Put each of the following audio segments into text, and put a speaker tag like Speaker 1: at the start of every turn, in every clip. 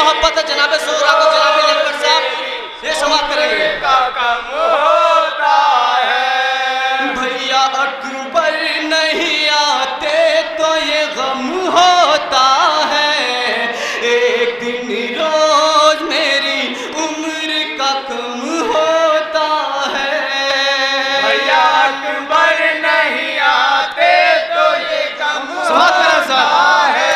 Speaker 1: मोहब्बत है जनाब सोहरा को जनाब अकबर साहब ये समाप्त करेंगे।
Speaker 2: कम होता है
Speaker 1: भैया अकबर नहीं आते तो ये गम होता है, एक दिन रोज मेरी उम्र का कम होता है।
Speaker 2: भैया अकबर नहीं आते तो ये कम
Speaker 1: समाप्त
Speaker 2: होता है,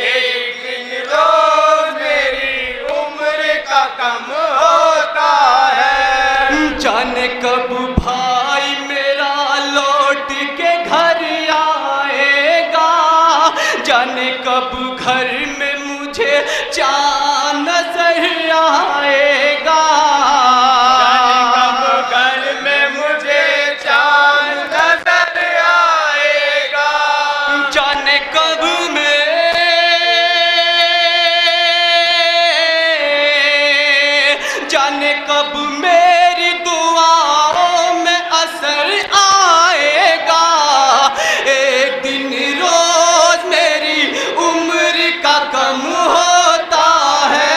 Speaker 2: एक दिन रोज मेरी उम्र का कम होता है।
Speaker 1: जाने कब भाई मेरा लौट के घर आएगा, जाने कब घर में मुझे चाँद नजर आएगा,
Speaker 2: जाने कब घर में मुझे चाँद नजर आएगा,
Speaker 1: जाने कब जाने कब मेरी दुआओं में असर आएगा, एक दिन रोज मेरी उम्र का कम होता है।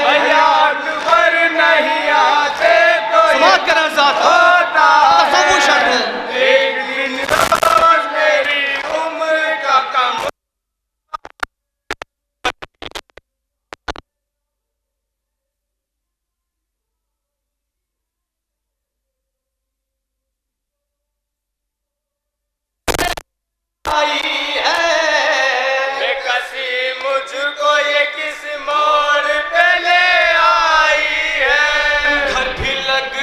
Speaker 2: भैया अकबर नहीं आते तो ये
Speaker 1: समाप्त करें साथ
Speaker 2: होता
Speaker 1: सब शर्त
Speaker 2: है,
Speaker 1: है।
Speaker 2: एक दिन रोज मेरी उम्र का कम
Speaker 1: आई है।
Speaker 2: बेकसी मुझको ये किस मोड़ पे ले आई है।
Speaker 1: घर भी लग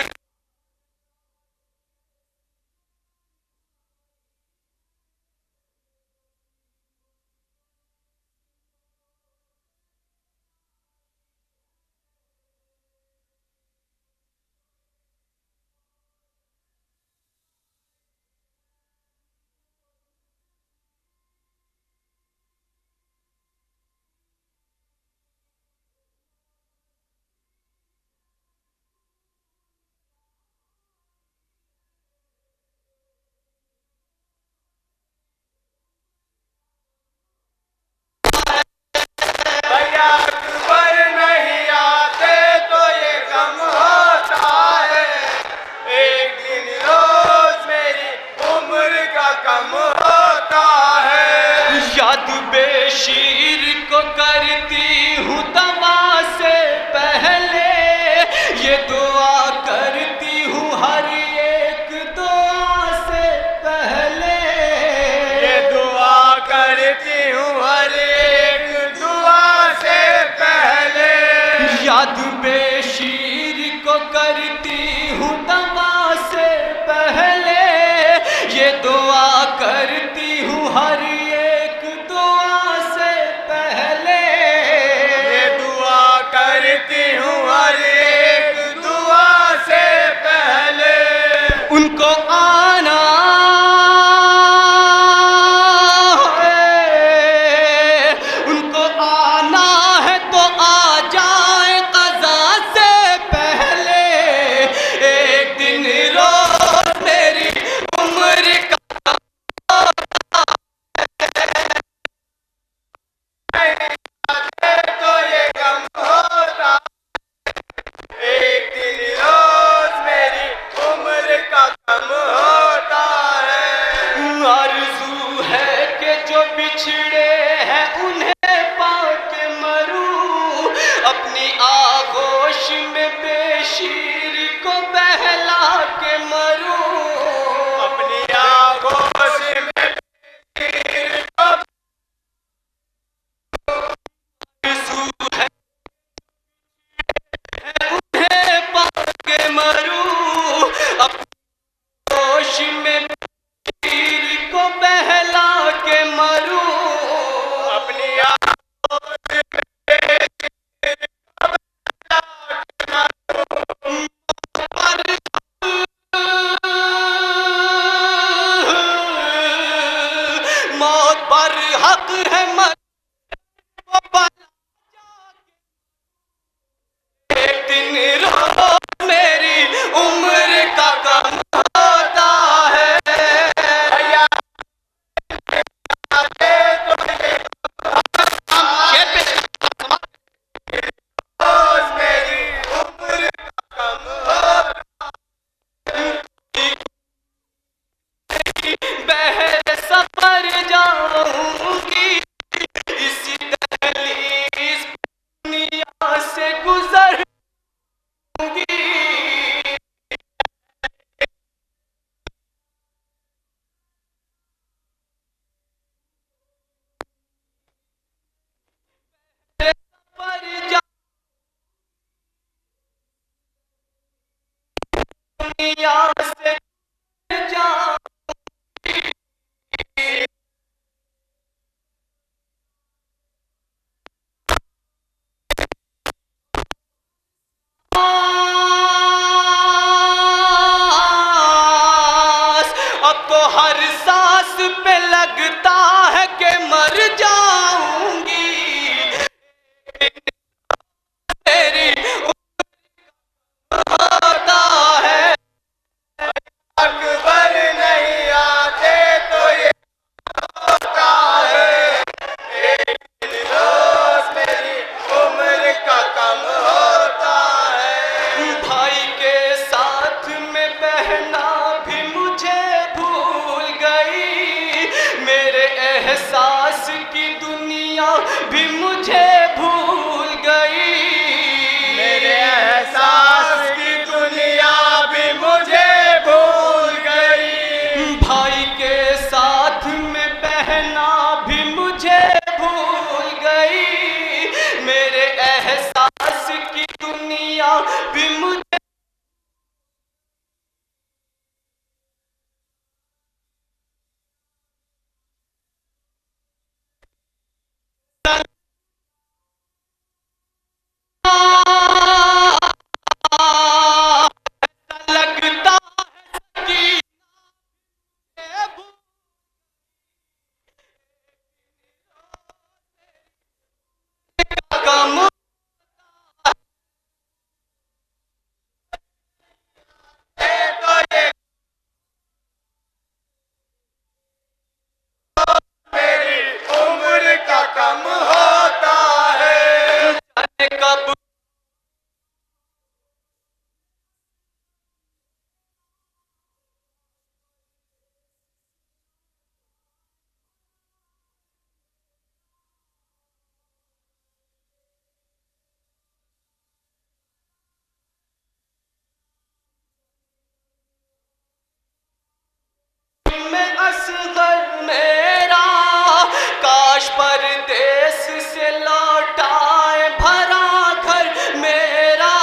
Speaker 2: भैया अकबर नहीं आते तो ये कम होता है, एक दिन रोज मेरी उम्र का कम होता है।
Speaker 1: याद बेशीर को करती हूँ दवा से पहले, ये दुआ करती हूँ हर एक दुआ से पहले,
Speaker 2: ये दुआ करती हूँ हर एक दुआ से पहले।
Speaker 1: याद बेशीर को करती हूँ दवा से पहले, ये दुआ करती हूँ हर एक दुआ से पहले,
Speaker 2: ये दुआ
Speaker 1: भी मुझे भूल गई,
Speaker 2: मेरे एहसास की दुनिया भी मुझे भूल गई।
Speaker 1: भाई के साथ में बहना भी मुझे भूल गई, मेरे एहसास की दुनिया भी मुझे लगता है कि कम
Speaker 2: तो ये मेरी उम्र का कम होता है।
Speaker 1: कब में असगर मेरा काश परदेस से लौटाए भरा घर मेरा।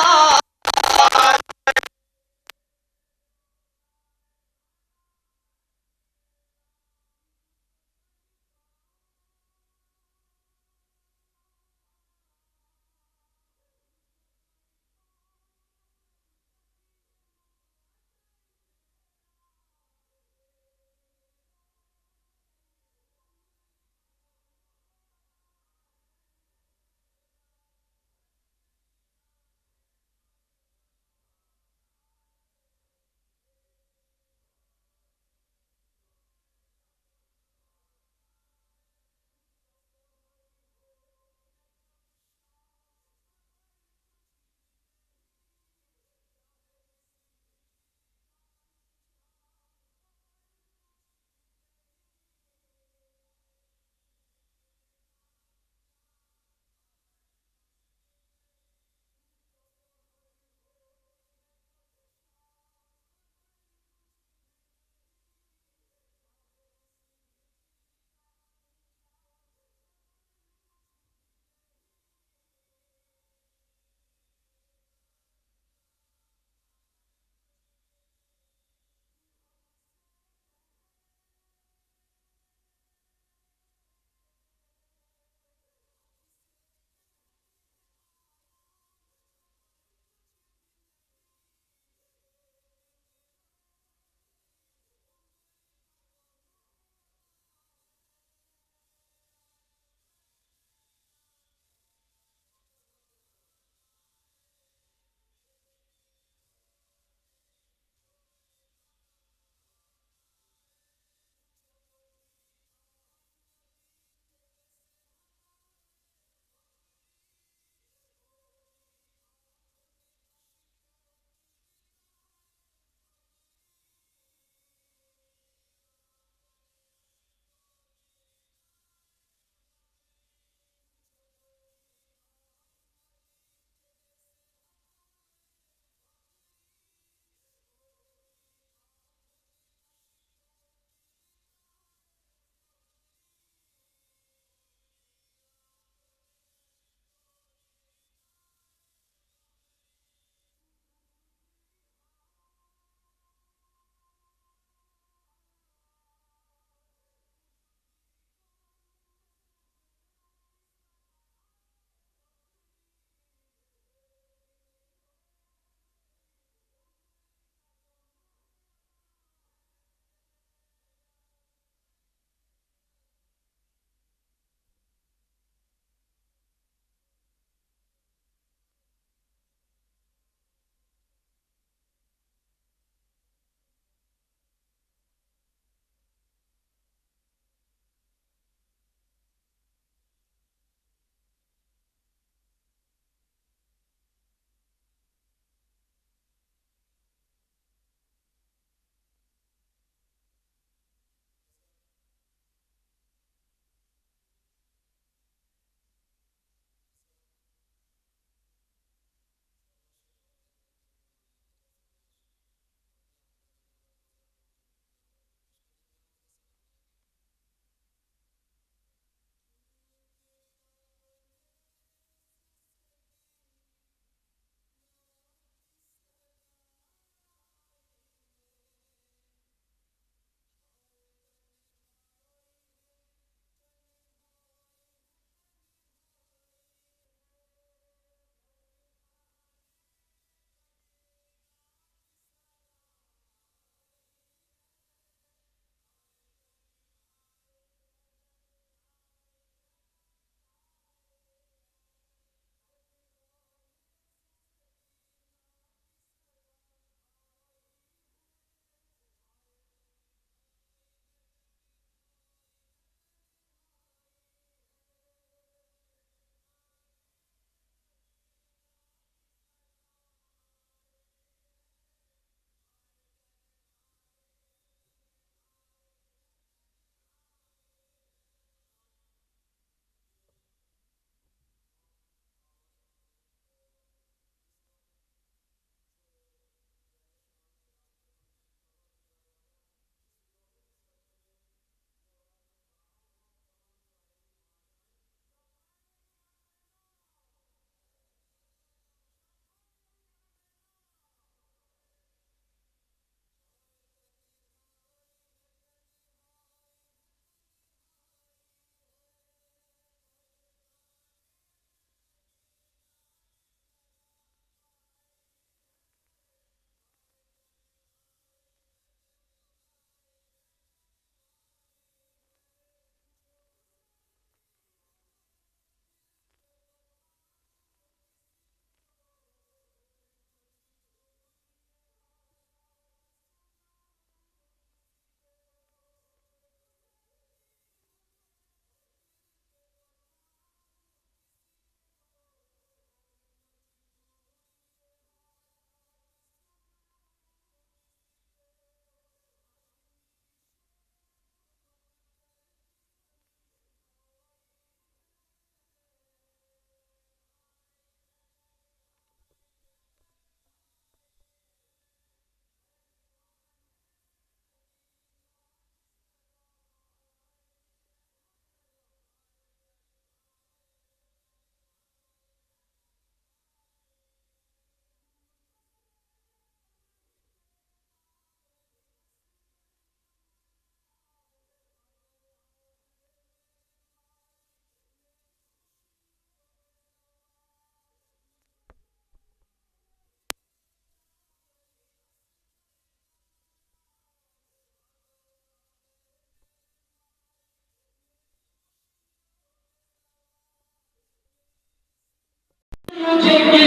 Speaker 3: मुझे